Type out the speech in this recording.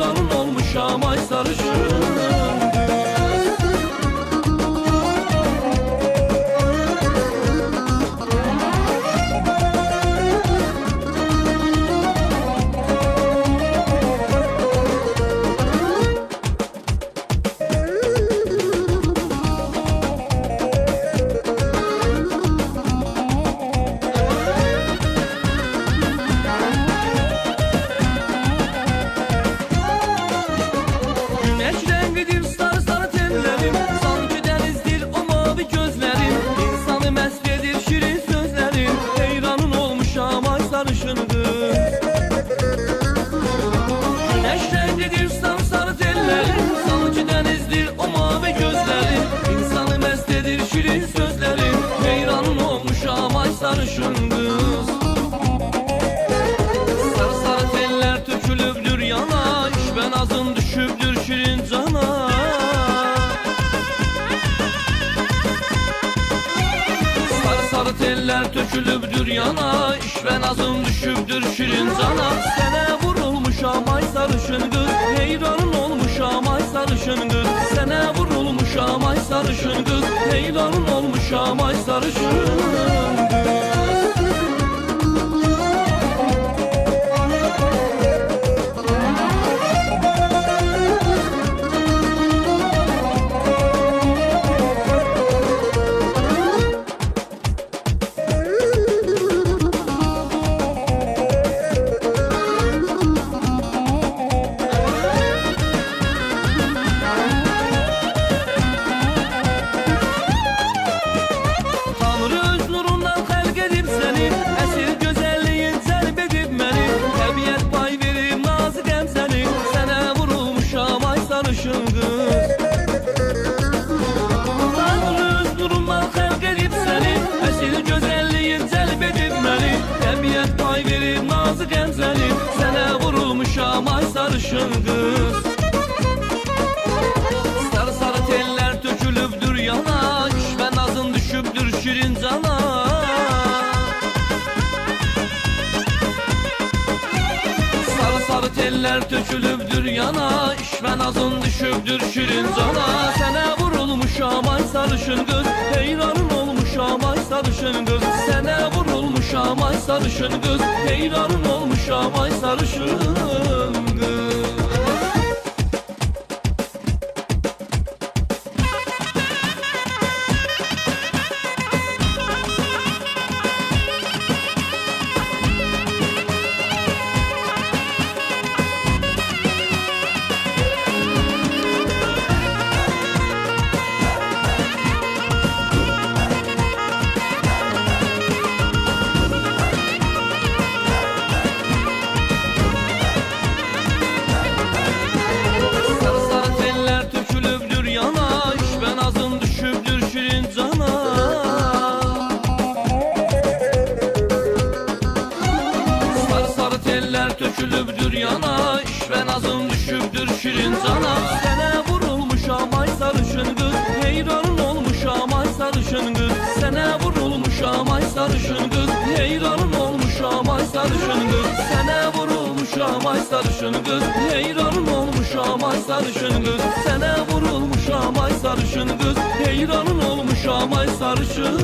heyranın olmuşam ay sarışın. Güneş rengidir sarı tellerin, sanki denizdir o mavi gözlerin. İnsanı mest edir şirin sözlerin, heyranın olmuşam ay sarışın kız. Sarı sarı teller tökülübdür yana, işben azın düşübdür şirin cana. Sarı sarı teller tökülübdür yana, işben azın düşübdür şirin cana. Sene vurulmuşam ay sarışın kız, heyranın olmuşam ay sarışın kız. Sene vurulmuşam ay sarışın kız, heyranın olmuşam ay sarışın kız. Tanrı öz nurundan xəlq edib səni, əsil gözəlliyin cəlb edib məni. Təbiət pay verib nazı qəmzəni, sənə vurulmuşam ay sarışın qız. Sarı sarı tellər tökülübdür yana, işbə nazın düşübdür şirin cana. Sarı teller tökülübdür yana, işben azın düşübdür şirin cana. Sənə vurulmuşam ay sarışın kız, heyranın olmuşam ay sarışın kız. Sənə vurulmuşam ay sarışın kız, heyranın olmuşam ay sarışın kız. Tökülübdür yana, işben azın düşübdür şirin cana. Sənə vurulmuşam ay sarışın kız, heyranın olmuşam ay sarışın kız. Sənə vurulmuşam ay sarışın kız, heyranın olmuşam ay sarışın kız. Sənə vurulmuşam ay sarışın kız, heyranın olmuşam ay sarışın kız. Sənə vurulmuşam ay sarışın kız, heyranın olmuşam ay sarışın.